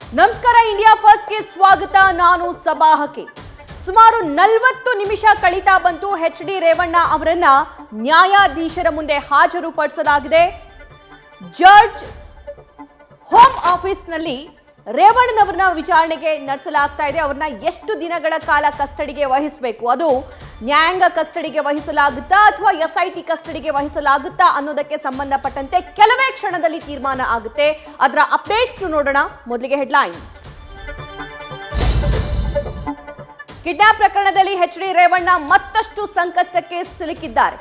ನಮಸ್ಕಾರ, ಇಂಡಿಯಾ ಫಸ್ಟ್ಗೆ ಸ್ವಾಗತ. ನಾನು ಸಬಾ ಹಕಿ. ಸುಮಾರು 40 ನಿಮಿಷ ಕಳೀತಾ ಬಂತು. ಎಚ್.ಡಿ. ರೇವಣ್ಣ ಅವರನ್ನ ನ್ಯಾಯಾಧೀಶರ ಮುಂದೆ ಹಾಜರುಪಡಿಸಲಾಗಿದೆ. ಜಡ್ಜ್ ಹೋಮ್ ಆಫೀಸ್ನಲ್ಲಿ ರೇವಣ್ಣನವರನ್ನ ವಿಚಾರಣೆಗೆ ನಡೆಸಲಾಗ್ತಾ ಇದೆ. ಅವ್ರನ್ನ ಎಷ್ಟು ದಿನಗಳ ಕಾಲ ಕಸ್ಟಡಿಗೆ ವಹಿಸಬೇಕು, ಅದು ನ್ಯಾಯಾಂಗ ಕಸ್ಟಡಿಗೆ ವಹಿಸಲಾಗುತ್ತಾ ಅಥವಾ SIT ಕಸ್ಟಡಿಗೆ ವಹಿಸಲಾಗುತ್ತಾ ಅನ್ನೋದಕ್ಕೆ ಸಂಬಂಧಪಟ್ಟಂತೆ ಕೆಲವೇ ಕ್ಷಣದಲ್ಲಿ ತೀರ್ಮಾನ ಆಗುತ್ತೆ. ಅದರ ಅಪ್ಡೇಟ್ಸ್ ನೋಡೋಣ. ಮೊದಲಿಗೆ ಹೆಡ್ಲೈನ್ಸ್. ಕಿಡ್ನಾಪ್ ಪ್ರಕರಣದಲ್ಲಿ ಎಚ್.ಡಿ. ರೇವಣ್ಣ ಮತ್ತಷ್ಟು ಸಂಕಷ್ಟಕ್ಕೆ ಸಿಲುಕಿದ್ದಾರೆ.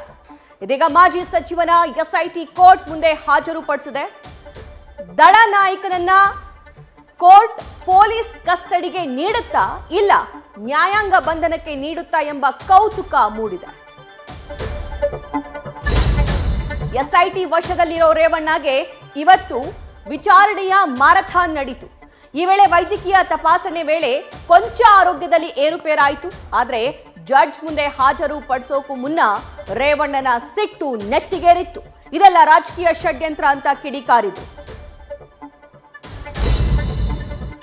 ಇದೀಗ ಮಾಜಿ ಸಚಿವನ SIT ಕೋರ್ಟ್ ಮುಂದೆ ಹಾಜರುಪಡಿಸಿದೆ. ದಳ ನಾಯಕನನ್ನ ಕೋರ್ಟ್ ಪೊಲೀಸ್ ಕಸ್ಟಡಿಗೆ ನೀಡುತ್ತಾ ಇಲ್ಲ ನ್ಯಾಯಾಂಗ ಬಂಧನಕ್ಕೆ ನೀಡುತ್ತಾ ಎಂಬ ಕೌತುಕ ಮೂಡಿದೆ. SIT ವಶದಲ್ಲಿರೋ ರೇವಣ್ಣಗೆ ಇವತ್ತು ವಿಚಾರಣೆಯ ಮಾರಥಾನ್ ನಡೀತು. ಈ ವೇಳೆ ವೈದ್ಯಕೀಯ ತಪಾಸಣೆ ವೇಳೆ ಕೊಂಚ ಆರೋಗ್ಯದಲ್ಲಿ ಏರುಪೇರಾಯಿತು. ಆದರೆ ಜಡ್ಜ್ ಮುಂದೆ ಹಾಜರು ಪಡಿಸೋಕು ಮುನ್ನ ರೇವಣ್ಣನ ಸಿಟ್ಟು ನೆತ್ತಿಗೇರಿತ್ತು. ಇದೆಲ್ಲ ರಾಜಕೀಯ ಷಡ್ಯಂತ್ರ ಅಂತ ಕಿಡಿಕಾರಿದ್ರು.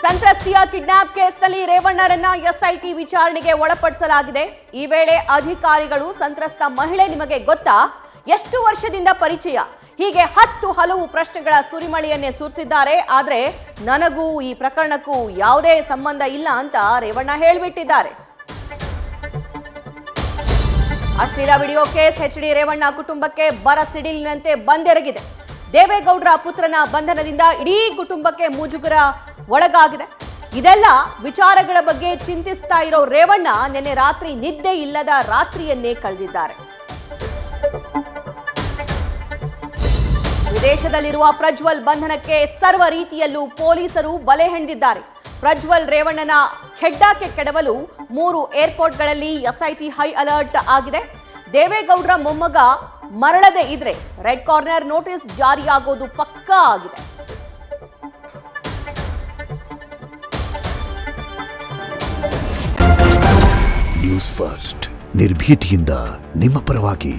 ಸಂತ್ರಸ್ತೆಯ ಕಿಡ್ನಾಪ್ ಕೇಸ್ನಲ್ಲಿ ರೇವಣ್ಣರನ್ನ SIT ವಿಚಾರಣೆಗೆ ಒಳಪಡಿಸಲಾಗಿದೆ. ಈ ವೇಳೆ ಅಧಿಕಾರಿಗಳು ಸಂತ್ರಸ್ತ ಮಹಿಳೆ ನಿಮಗೆ ಗೊತ್ತಾ, ಎಷ್ಟು ವರ್ಷದಿಂದ ಪರಿಚಯ, ಹೀಗೆ 10 ಹಲವು ಪ್ರಶ್ನೆಗಳ ಸುರಿಮಳೆಯನ್ನೇ ಸುರಿಸಿದ್ದಾರೆ. ಆದ್ರೆ ನನಗೂ ಈ ಪ್ರಕರಣಕ್ಕೂ ಯಾವುದೇ ಸಂಬಂಧ ಇಲ್ಲ ಅಂತ ರೇವಣ್ಣ ಹೇಳಿಬಿಟ್ಟಿದ್ದಾರೆ. ಅಶ್ಲೀಲ ವಿಡಿಯೋ ಕೇಸ್ ಎಚ್.ಡಿ. ರೇವಣ್ಣ ಕುಟುಂಬಕ್ಕೆ ಬರ ಸಿಡಿಲಿನಂತೆ ಬಂದೆರಗಿದೆ. ದೇವೇಗೌಡರ ಪುತ್ರನ ಬಂಧನದಿಂದ ಇಡೀ ಕುಟುಂಬಕ್ಕೆ ಮುಜುಗರ ಒಳಗಾಗಿದೆ. ಇದೆಲ್ಲ ವಿಚಾರಗಳ ಬಗ್ಗೆ ಚಿಂತಿಸ್ತಾ ಇರೋ ರೇವಣ್ಣ ನಿನ್ನೆ ರಾತ್ರಿ ನಿದ್ದೆ ಇಲ್ಲದ ರಾತ್ರಿಯನ್ನೇ ಕಳೆದಿದ್ದಾರೆ. ವಿದೇಶದಲ್ಲಿರುವ ಪ್ರಜ್ವಲ್ ಬಂಧನಕ್ಕೆ ಸರ್ವ ರೀತಿಯಲ್ಲೂ ಪೊಲೀಸರು ಬಲೆ ಹೆಣೆದಿದ್ದಾರೆ. ಪ್ರಜ್ವಲ್ ರೇವಣ್ಣನ ಖೆಡ್ಡಾಕ್ಕೆ ಕೆಡವಲು 3 ಏರ್ಪೋರ್ಟ್ಗಳಲ್ಲಿ SIT ಹೈ ಅಲರ್ಟ್ ಆಗಿದೆ. ದೇವೇಗೌಡರ ಮೊಮ್ಮಗ ಮರಳದೆ ಇದ್ರೆ ರೆಡ್ ಕಾರ್ನರ್ ನೋಟಿಸ್ ಜಾರಿಯಾಗೋದು ಪಕ್ಕಾ ಆಗಿದೆ. ನ್ಯೂಸ್ ಫಸ್ಟ್, ನಿರ್ಭೀತಿಯಿಂದ ನಿಮ್ಮ ಪರವಾಗಿ.